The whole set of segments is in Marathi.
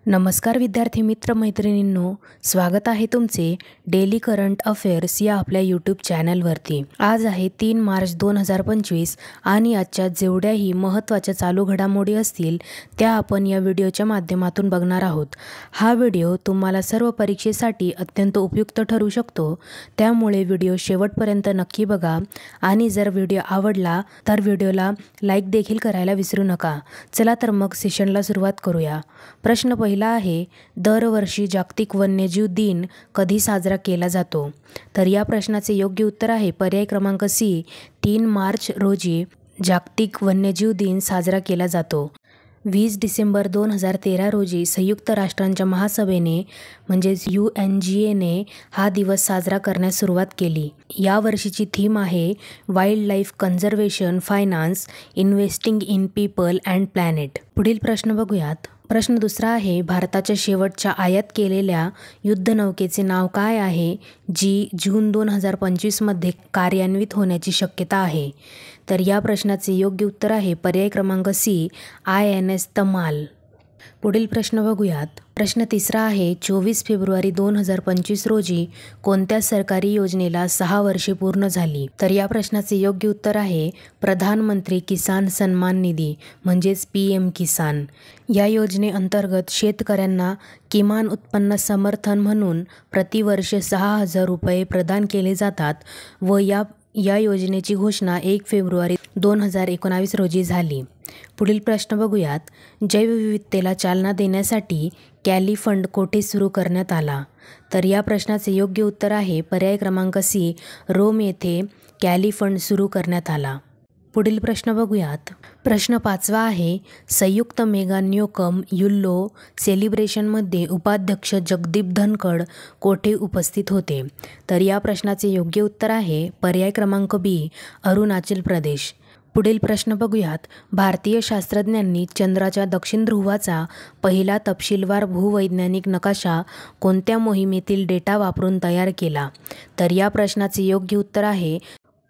नमस्कार विद्यार्थी मित्र मैत्रिणींनो, स्वागत आहे तुमचे डेली करंट अफेअर्स या आपल्या यूट्यूब चॅनलवरती। आज आहे 3 मार्च 2025 आणि आजच्या जेवढ्याही महत्त्वाच्या चालू घडामोडी असतील त्या आपण या व्हिडिओच्या माध्यमातून बघणार आहोत। हा व्हिडिओ तुम्हाला सर्व परीक्षेसाठी अत्यंत उपयुक्त ठरू शकतो, त्यामुळे व्हिडिओ शेवटपर्यंत नक्की बघा आणि जर व्हिडिओ आवडला तर व्हिडिओला लाईक देखील करायला विसरू नका। चला तर मग सेशनला सुरुवात करूया। प्रश्न पहिला आहे, दरवर्षी जागतिक वन्यजीव दिन कधी साजरा केला जातो? तर या प्रश्नाचे योग्य उत्तर आहे पर्याय क्रमांक सी, 3 मार्च रोजी जागतिक वन्यजीव दिन साजरा केला जातो। 20 डिसेंबर 2013 रोजी संयुक्त राष्ट्रांच्या महासभेने म्हणजेच UNGA हा दिवस साजरा करण्यास सुरुवात केली। या वर्षीची थीम आहे wild life conservation, finance, investing in people and planet. पुढील प्रश्न बघूयात। प्रश्न दुसरा आहे, भारताच्या शेवटच्या आयात केलेल्या युद्धनौकेचे नाव काय आहे, जी जून 2025 मध्ये कार्यान्वित होण्याची शक्यता आहे? तर या प्रश्नाचे योग्य उत्तर आहे पर्याय क्रमांक सी, INS तमाल। पुढील प्रश्न बघूयात। प्रश्न तिसरा आहे, 24 फेब्रुवारी 2025 रोजी कोणत्या सरकारी योजनेला 6 वर्षे पूर्ण झाली? तर या प्रश्नाचे योग्य उत्तर आहे प्रधानमंत्री किसान सन्मान निधी म्हणजेच PM किसान। या योजनेअंतर्गत शेतकऱ्यांना किमान उत्पन्न समर्थन म्हणून प्रतिवर्ष 6,000 रुपये प्रदान केले जातात व या योजनेची घोषणा 1 फेब्रुवारी 2019 रोजी झाली। पुढील प्रश्न बघूयात। जैवविविधतेला चालना देण्यासाठी कॅली फंड कोठे सुरू करण्यात आला? तर या प्रश्नाचे योग्य उत्तर आहे पर्याय क्रमांक सी, रोम येथे कॅली फंड सुरू करण्यात आला। पुढील प्रश्न बघूयात। प्रश्न 5वा आहे, संयुक्त मेगा न्योकम युल्लो सेलिब्रेशनमध्ये उपाध्यक्ष जगदीप धनखड कोठे उपस्थित होते? तर या प्रश्नाचे योग्य उत्तर आहे पर्याय क्रमांक बी, अरुणाचल प्रदेश। पुढील प्रश्न बघूयात। भारतीय शास्त्रज्ञांनी चंद्राच्या दक्षिण ध्रुवाचा पहिला तपशीलवार भूवैज्ञानिक नकाशा कोणत्या मोहिमेतील डेटा वापरून तयार केला? तर या प्रश्नाचे योग्य उत्तर आहे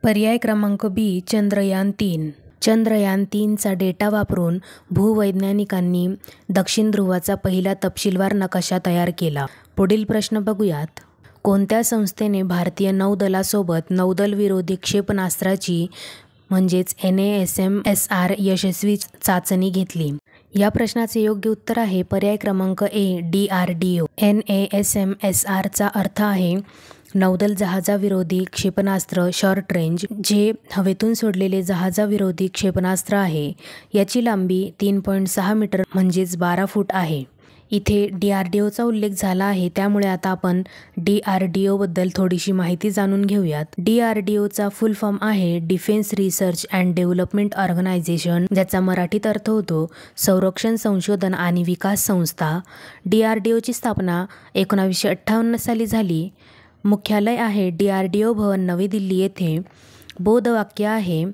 पर्याय क्रमांक बी, चंद्रयान-3। चंद्रयान-3चा डेटा वापरून भूवैज्ञानिकांनी दक्षिण ध्रुवाचा पहिला तपशीलवार नकाशा तयार केला। पुढील प्रश्न बघूयात। कोणत्या संस्थेने भारतीय नौदलासोबत नौदलविरोधी क्षेपणास्त्राची म्हणजेच NASAMS यशस्वी चाचणी घेतली? या प्रश्नाचे योग्य उत्तर आहे पर्याय क्रमांक ए, DRDO। NASAMSचा अर्थ आहे नौदल जहाजाविरोधी क्षेपणास्त्र शॉर्ट रेंज, जे हवेतून सोडलेले जहाजाविरोधी क्षेपणास्त्र आहे। याची लांबी 3.6 मीटर म्हणजेच 12 फूट आहे। इथे DRDOचा उल्लेख झाला आहे, त्यामुळे आता आपण DRDO बद्दल थोडीशी माहिती जाणून घेऊयात। DRDOचा फुल फॉर्म आहे defence research and development organisation, ज्याचा मराठीत अर्थ होतो संरक्षण संशोधन आणि विकास संस्था। DRDOची स्थापना 1958 साली झाली। मुख्यालय आहे DRDO भवन, नवी दिल्ली येथे। बोधवाक्य आहे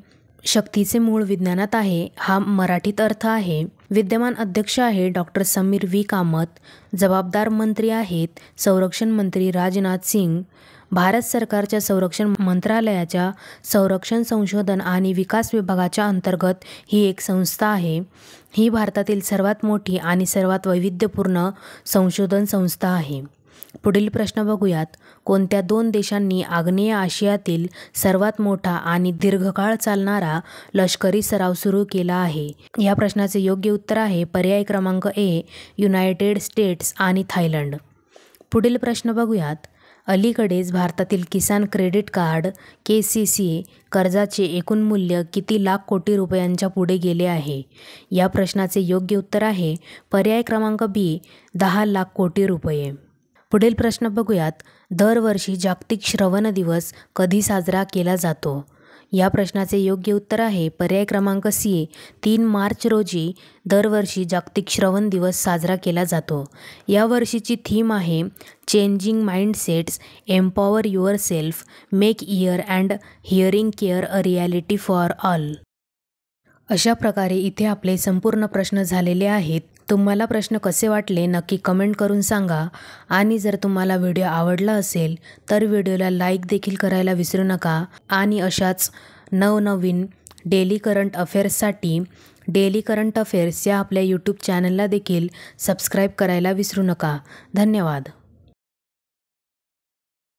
शक्तीचे मूळ विज्ञानात आहे, हा मराठीत अर्थ आहे। विद्यमान अध्यक्ष आहे डॉक्टर समीर V कामत। जबाबदार मंत्री आहेत संरक्षण मंत्री राजनाथ सिंग। भारत सरकारच्या संरक्षण मंत्रालयाच्या संरक्षण संशोधन आणि विकास विभागाच्या अंतर्गत ही एक संस्था आहे। ही भारतातील सर्वात मोठी आणि सर्वात वैविध्यपूर्ण संशोधन संस्था आहे। पुढील प्रश्न बघूयात। कोणत्या 2 देशांनी आग्नेय आशियातील सर्वात मोठा आणि दीर्घकाळ चालणारा लष्करी सराव सुरू केला आहे? या प्रश्नाचे योग्य उत्तर आहे पर्याय क्रमांक ए, युनायटेड स्टेट्स आणि थायलंड। पुढील प्रश्न बघूयात। अलीकडेच भारतातील किसान क्रेडिट कार्ड KCC कर्जाचे एकूण मूल्य किती लाख कोटी रुपयांच्या पुढे गेले आहे? या प्रश्नाचे योग्य उत्तर आहे पर्याय क्रमांक बी, 10 लाख कोटी रुपये। पुढील प्रश्न बघूयात। दरवर्षी जागतिक श्रवण दिवस कधी साजरा केला जातो? या प्रश्नाचे योग्य उत्तर आहे पर्याय क्रमांक सी, 3 मार्च रोजी दरवर्षी जागतिक श्रवण दिवस साजरा केला जातो। या वर्षीची थीम आहे changing mindsets, empower yourself, make year and hearing care a reality for all. अशा प्रकारे इथे आपले संपूर्ण प्रश्न झालेले आहेत। तुम्हाला प्रश्न कसे वाटले नक्की कमेंट करून सांगा आणि जर तुम्हाला व्हिडिओ आवडला असेल तर व्हिडिओला लाईक देखील करायला विसरू नका आणि अशाच नवनवीन डेली करंट अफेअर्ससाठी डेली करंट अफेअर्स या आपल्या यूट्यूब चॅनलला देखील सबस्क्राईब करायला विसरू नका. धन्यवाद.